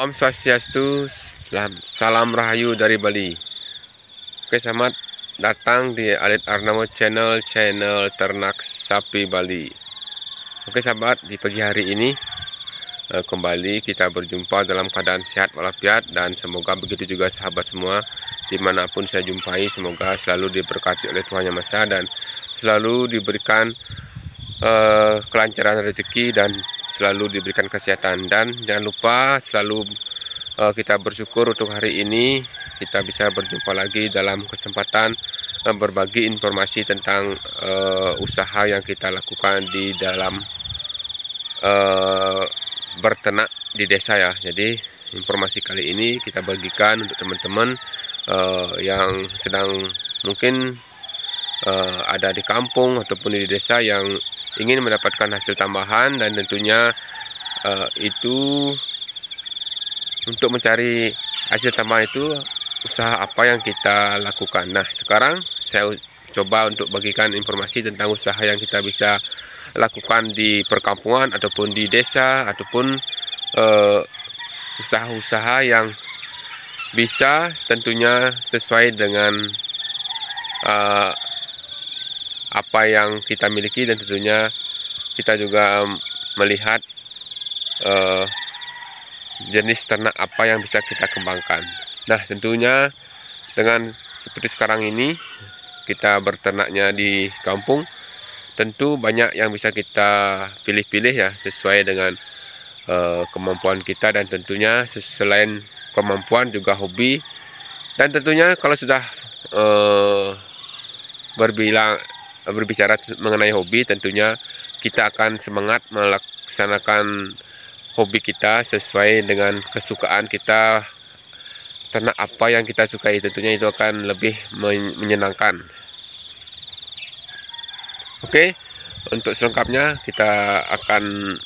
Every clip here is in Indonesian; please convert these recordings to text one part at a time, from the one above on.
Om Swastiastu, salam rahayu dari Bali. Oke, selamat datang di Alit Arnamo channel ternak sapi Bali. Oke sahabat, di pagi hari ini kembali kita berjumpa dalam keadaan sehat walafiat, dan semoga begitu juga sahabat semua dimanapun saya jumpai. Semoga selalu diberkati oleh Tuhan Yang Maha Esa dan selalu diberikan kelancaran rezeki dan selalu diberikan kesehatan. Dan jangan lupa selalu kita bersyukur untuk hari ini kita bisa berjumpa lagi dalam kesempatan berbagi informasi tentang usaha yang kita lakukan di dalam berternak di desa ya. Jadi informasi kali ini kita bagikan untuk teman-teman yang sedang mungkin ada di kampung ataupun di desa yang ingin mendapatkan hasil tambahan, dan tentunya itu untuk mencari hasil tambahan itu usaha apa yang kita lakukan. Nah, sekarang saya coba untuk bagikan informasi tentang usaha yang kita bisa lakukan di perkampungan ataupun di desa, ataupun usaha-usaha yang bisa tentunya sesuai dengan apa yang kita miliki, dan tentunya kita juga melihat jenis ternak apa yang bisa kita kembangkan. Nah, tentunya dengan seperti sekarang ini kita berternaknya di kampung, tentu banyak yang bisa kita pilih-pilih ya, sesuai dengan kemampuan kita, dan tentunya selain kemampuan juga hobi. Dan tentunya kalau sudah berbicara mengenai hobi, tentunya kita akan semangat melaksanakan hobi kita sesuai dengan kesukaan kita. Ternak apa yang kita sukai, tentunya itu akan lebih menyenangkan. Oke, untuk selengkapnya kita akan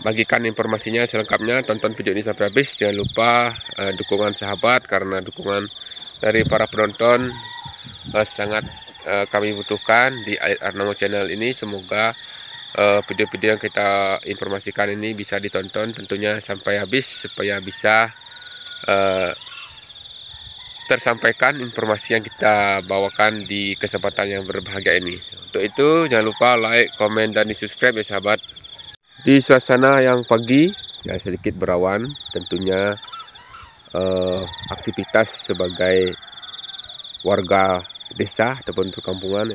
bagikan informasinya selengkapnya. Tonton video ini sampai habis. Jangan lupa dukungan sahabat, karena dukungan dari para penonton sangat kami butuhkan di Alit Arnamo channel ini. Semoga video-video yang kita informasikan ini bisa ditonton tentunya sampai habis, supaya bisa tersampaikan informasi yang kita bawakan di kesempatan yang berbahagia ini. Untuk itu jangan lupa like, komen, dan di subscribe ya sahabat. Di suasana yang pagi ya, sedikit berawan, tentunya aktivitas sebagai warga desa ataupun perkampungan.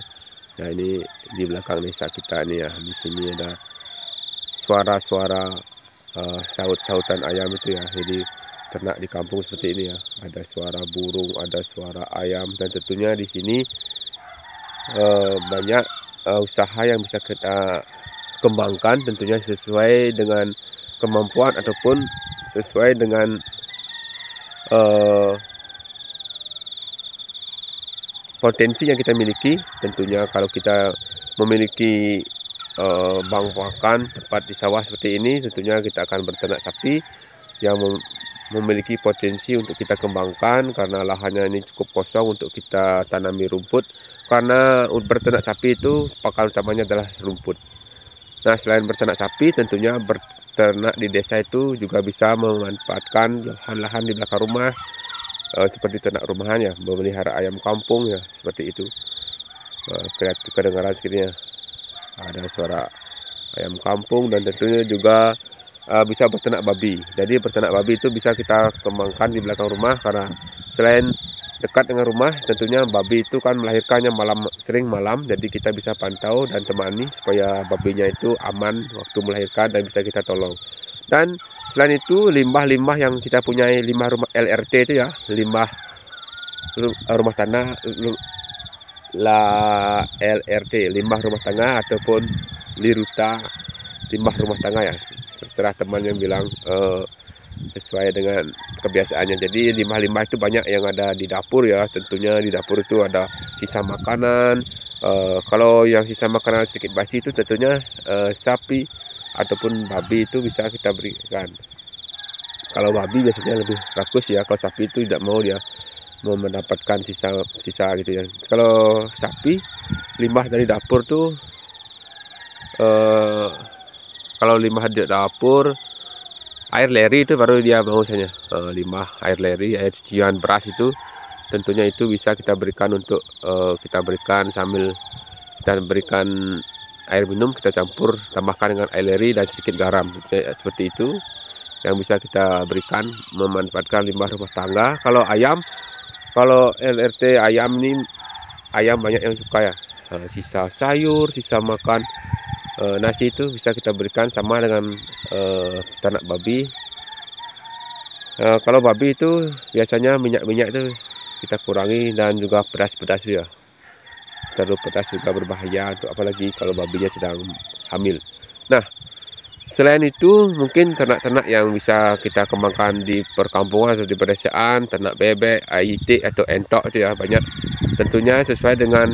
Nah, ini di belakang desa kita nih ya, di sini ada suara-suara saut-sautan ayam itu ya. Jadi ternak di kampung seperti ini ya, ada suara burung, ada suara ayam, dan tentunya di sini banyak usaha yang bisa kita kembangkan, tentunya sesuai dengan kemampuan ataupun sesuai dengan potensi yang kita miliki. Tentunya kalau kita memiliki bank pakan tempat di sawah seperti ini, tentunya kita akan berternak sapi yang memiliki potensi untuk kita kembangkan, karena lahannya ini cukup kosong untuk kita tanami rumput. Karena berternak sapi itu pakan utamanya adalah rumput. Nah, selain berternak sapi, tentunya berternak di desa itu juga bisa memanfaatkan lahan-lahan di belakang rumah, seperti ternak rumahan ya, memelihara ayam kampung ya, seperti itu. Kedengaran sekiranya ada suara ayam kampung, dan tentunya juga bisa berternak babi. Jadi berternak babi itu bisa kita kembangkan di belakang rumah, karena selain dekat dengan rumah, tentunya babi itu kan melahirkannya sering malam, jadi kita bisa pantau dan temani supaya babinya itu aman waktu melahirkan dan bisa kita tolong. Dan selain itu, limbah-limbah yang kita punyai, limbah rumah LRT itu ya, limbah rumah tanah, LRT, limbah rumah tangga ataupun liruta, limbah rumah tangga ya, terserah teman yang bilang sesuai dengan kebiasaannya. Jadi limbah-limbah itu banyak yang ada di dapur ya. Tentunya di dapur itu ada sisa makanan. Kalau yang sisa makanan sedikit basi itu tentunya sapi ataupun babi itu bisa kita berikan. Kalau babi biasanya lebih rakus ya, kalau sapi itu tidak mau, dia mau mendapatkan sisa gitu ya. Kalau sapi, limbah dari dapur tuh kalau limbah di dapur air leri itu baru dia mau misalnya limbah air leri, air cucian beras itu tentunya itu bisa kita berikan untuk kita berikan sambil kita berikan air minum, kita campur tambahkan dengan air leri dan sedikit garam. Seperti itu yang bisa kita berikan, memanfaatkan limbah rumah tangga. Kalau ayam, kalau LRT ayam ini, ayam banyak yang suka ya, sisa sayur, sisa makan nasi itu bisa kita berikan sama dengan ternak babi. Kalau babi itu biasanya minyak-minyak itu kita kurangi, dan juga pedas-pedas ya. Terlalu pedas juga berbahaya, untuk apalagi kalau babinya sedang hamil. Nah, selain itu mungkin ternak-ternak yang bisa kita kembangkan di perkampungan atau di pedesaan, ternak bebek, itik atau entok itu ya banyak. Tentunya sesuai dengan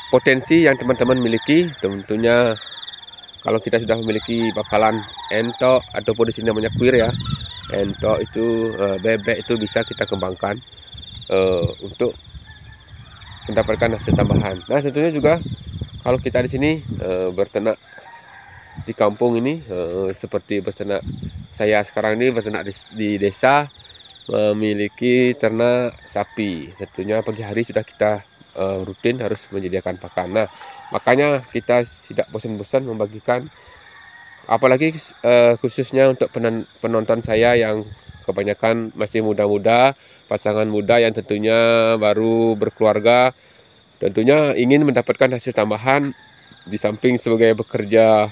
potensi yang teman-teman miliki. Tentunya kalau kita sudah memiliki bakalan entok ataupun di sini namanya kuir ya, entok itu bebek itu bisa kita kembangkan untuk mendapatkan hasil tambahan. Nah, tentunya juga kalau kita di sini berternak di kampung ini, seperti berternak saya sekarang ini berternak di desa, memiliki ternak sapi. Tentunya pagi hari sudah kita rutin harus menyediakan pakan. Nah, makanya kita tidak bosan-bosan membagikan, apalagi khususnya untuk penonton saya yang kebanyakan masih muda-muda, pasangan muda yang tentunya baru berkeluarga, tentunya ingin mendapatkan hasil tambahan di samping sebagai bekerja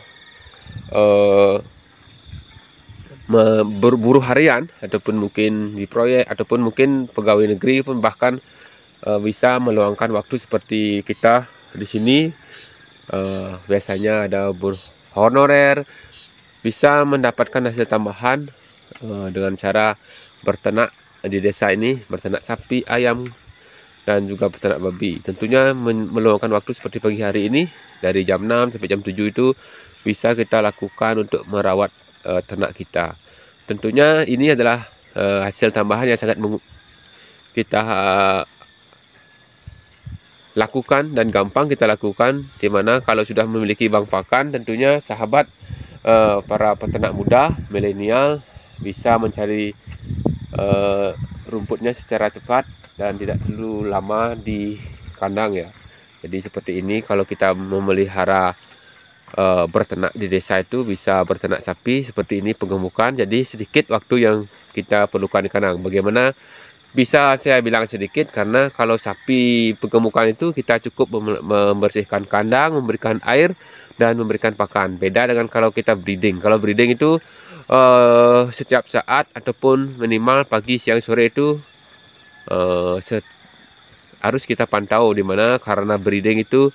berburu harian, ataupun mungkin di proyek, ataupun mungkin pegawai negeri pun bahkan bisa meluangkan waktu seperti kita di sini. Biasanya ada buruh honorer, bisa mendapatkan hasil tambahan dengan cara berternak di desa ini, berternak sapi, ayam, dan juga peternak babi. Tentunya meluangkan waktu seperti pagi hari ini dari jam 6 sampai jam 7 itu bisa kita lakukan untuk merawat ternak kita. Tentunya ini adalah hasil tambahan yang sangat kita lakukan dan gampang kita lakukan, dimana kalau sudah memiliki bank pakan, tentunya sahabat para peternak muda milenial bisa mencari rumputnya secara cepat dan tidak terlalu lama di kandang ya. Jadi seperti ini, kalau kita memelihara berternak di desa itu bisa berternak sapi seperti ini penggemukan, jadi sedikit waktu yang kita perlukan di kandang. Bagaimana bisa saya bilang sedikit, karena kalau sapi penggemukan itu kita cukup membersihkan kandang, memberikan air, dan memberikan pakan. Beda dengan kalau kita breeding. Kalau breeding itu setiap saat ataupun minimal pagi, siang, sore itu harus kita pantau, dimana karena breeding itu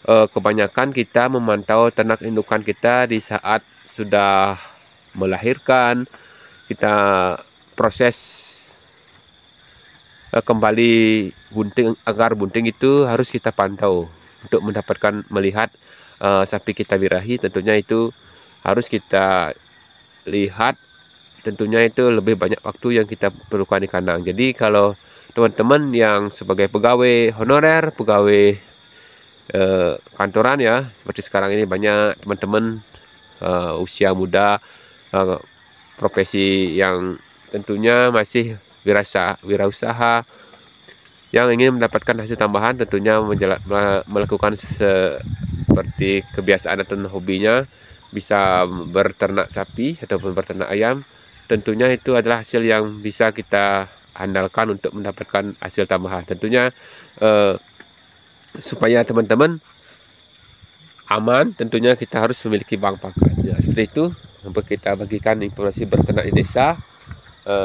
kebanyakan kita memantau ternak indukan kita di saat sudah melahirkan. Kita proses kembali bunting, agar bunting itu harus kita pantau untuk mendapatkan melihat sapi kita birahi. Tentunya itu harus kita lihat, tentunya itu lebih banyak waktu yang kita perlukan di kandang. Jadi kalau teman-teman yang sebagai pegawai honorer, pegawai kantoran ya, seperti sekarang ini banyak teman-teman usia muda, profesi yang tentunya masih wirausaha yang ingin mendapatkan hasil tambahan, tentunya melakukan seperti kebiasaan atau hobinya, bisa berternak sapi ataupun berternak ayam. Tentunya itu adalah hasil yang bisa kita andalkan untuk mendapatkan hasil tambahan. Tentunya supaya teman-teman aman, tentunya kita harus memiliki bank pakan ya. Seperti itu untuk kita bagikan informasi berternak di desa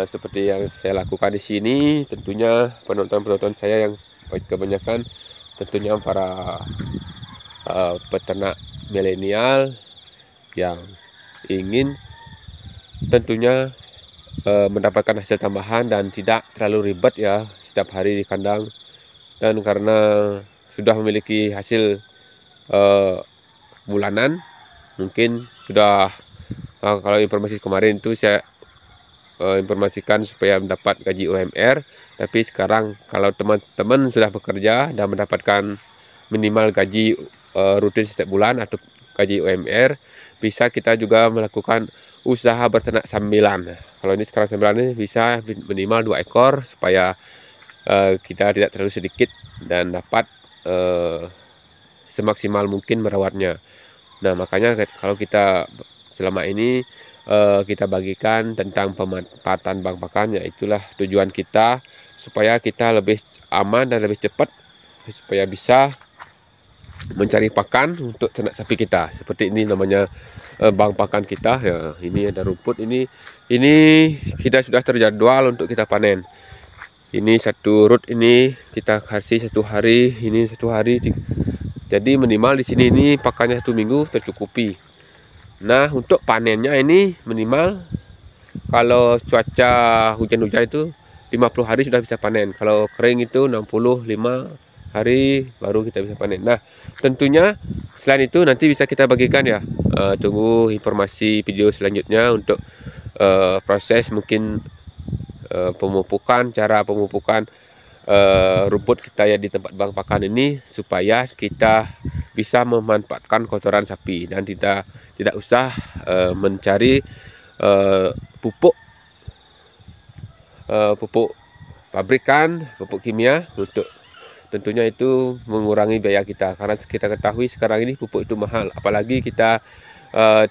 seperti yang saya lakukan di sini. Tentunya penonton-penonton saya yang kebanyakan tentunya para peternak milenial yang ingin tentunya mendapatkan hasil tambahan dan tidak terlalu ribet ya setiap hari di kandang. Dan karena sudah memiliki hasil bulanan, mungkin sudah kalau informasi kemarin itu saya informasikan supaya mendapat gaji UMR. Tapi sekarang kalau teman-teman sudah bekerja dan mendapatkan minimal gaji rutin setiap bulan gaji UMR, bisa kita juga melakukan usaha berternak sambilan. Kalau ini sekarang sambilan ini bisa minimal 2 ekor supaya kita tidak terlalu sedikit dan dapat semaksimal mungkin merawatnya. Nah, makanya kalau kita selama ini kita bagikan tentang pemanfaatan bank pakan, itulah tujuan kita supaya kita lebih aman dan lebih cepat supaya bisa mencari pakan untuk ternak sapi kita. Seperti ini namanya bank pakan kita ya. Ini ada rumput, ini kita sudah terjadwal untuk kita panen. Ini satu rut, ini kita kasih 1 hari, ini 1 hari. Jadi minimal di sini ini pakannya 1 minggu tercukupi. Nah, untuk panennya ini minimal kalau cuaca hujan-hujan itu 50 hari sudah bisa panen. Kalau kering itu 65 hari baru kita bisa panen. Nah, tentunya selain itu nanti bisa kita bagikan ya. Tunggu informasi video selanjutnya untuk proses mungkin pemupukan, cara pemupukan rumput kita ya di tempat bank pakan ini supaya kita bisa memanfaatkan kotoran sapi dan kita tidak usah mencari pupuk pabrikan, pupuk kimia untuk tentunya itu mengurangi biaya kita, karena kita ketahui sekarang ini pupuk itu mahal, apalagi kita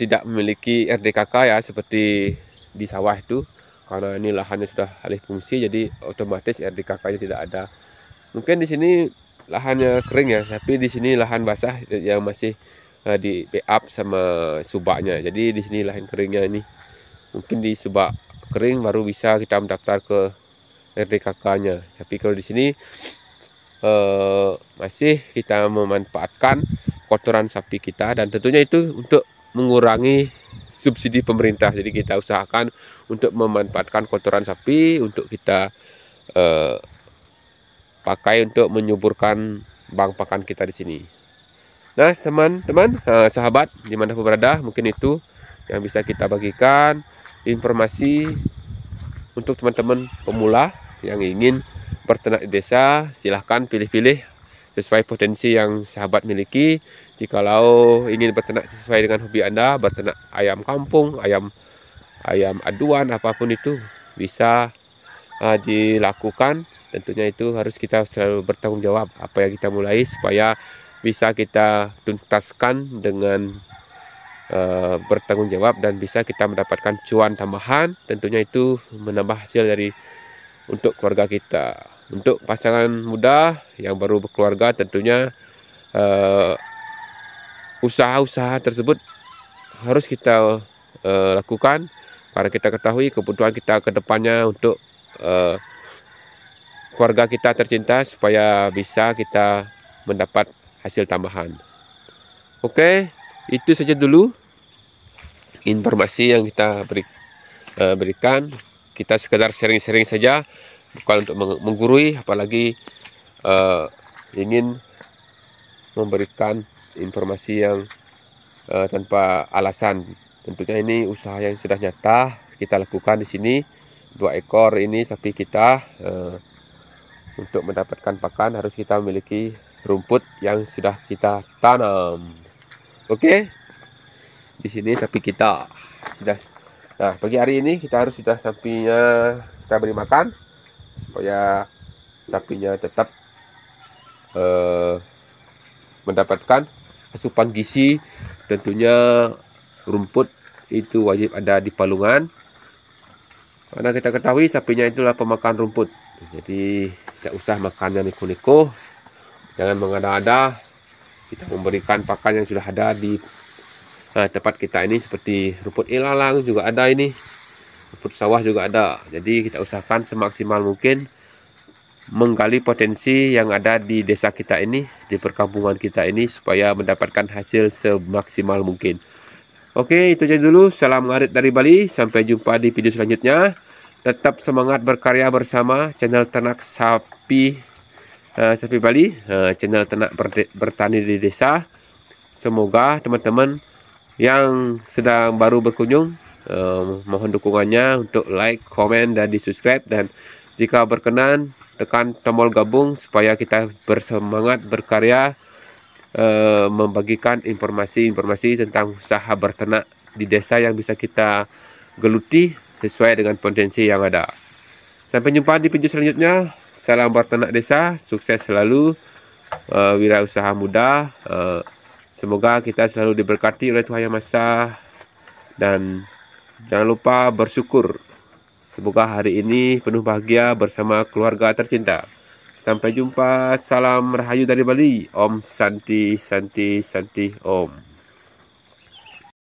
tidak memiliki RDKK ya seperti di sawah itu, karena ini lahannya sudah alih fungsi jadi otomatis RDKK-nya tidak ada. Mungkin di sini lahannya kering ya, tapi di sini lahan basah yang masih di backup sama subaknya. Jadi di sini lahan keringnya ini. Mungkin di subak kering baru bisa kita mendaftar ke RDKK-nya. Tapi kalau di sini masih kita memanfaatkan kotoran sapi kita, dan tentunya itu untuk mengurangi subsidi pemerintah. Jadi kita usahakan untuk memanfaatkan kotoran sapi untuk kita pakai untuk menyuburkan bank pakan kita di sini. Nah, teman-teman, sahabat dimanapun berada, mungkin itu yang bisa kita bagikan informasi untuk teman-teman pemula yang ingin berternak di desa. Silahkan pilih-pilih sesuai potensi yang sahabat miliki. Jikalau ingin berternak sesuai dengan hobi Anda, berternak ayam kampung, ayam aduan, apapun itu bisa dilakukan. Tentunya itu harus kita selalu bertanggung jawab apa yang kita mulai supaya bisa kita tuntaskan dengan bertanggung jawab dan bisa kita mendapatkan cuan tambahan. Tentunya itu menambah hasil dari untuk keluarga kita. Untuk pasangan muda yang baru berkeluarga, tentunya usaha-usaha tersebut harus kita lakukan, karena kita ketahui kebutuhan kita ke depannya untuk keluarga kita tercinta supaya bisa kita mendapat hasil tambahan. Oke, itu saja dulu informasi yang kita berikan. Kita sekedar sharing-sharing saja, bukan untuk menggurui, apalagi ingin memberikan informasi yang tanpa alasan. Tentunya ini usaha yang sudah nyata kita lakukan di sini. 2 ekor ini sapi kita, untuk mendapatkan pakan harus kita memiliki rumput yang sudah kita tanam. Oke, di sini sapi kita sudah. Nah, pagi hari ini kita harus sudah sapinya kita beri makan supaya sapinya tetap mendapatkan asupan gizi. Tentunya rumput itu wajib ada di palungan, karena kita ketahui sapinya itulah pemakan rumput. Jadi tidak usah makannya niko-niko, jangan mengada-ada. Kita memberikan pakan yang sudah ada di tempat kita ini, seperti rumput ilalang juga ada, ini rumput sawah juga ada. Jadi kita usahakan semaksimal mungkin menggali potensi yang ada di desa kita ini, di perkampungan kita ini, supaya mendapatkan hasil semaksimal mungkin. Oke, itu aja dulu. Salam ngarit dari Bali. Sampai jumpa di video selanjutnya. Tetap semangat berkarya bersama channel ternak sapi Bali, channel ternak bertani di desa. Semoga teman-teman yang sedang baru berkunjung, mohon dukungannya untuk like, komen, dan di subscribe. Dan jika berkenan, tekan tombol gabung supaya kita bersemangat berkarya membagikan informasi-informasi tentang usaha berternak di desa yang bisa kita geluti sesuai dengan potensi yang ada. Sampai jumpa di video selanjutnya. Salam berternak desa, sukses selalu, wirausaha muda. Semoga kita selalu diberkati oleh Tuhan Yang Maha Esa, dan jangan lupa bersyukur. Semoga hari ini penuh bahagia bersama keluarga tercinta. Sampai jumpa. Salam Rahayu dari Bali. Om Santi Santi Santi Om.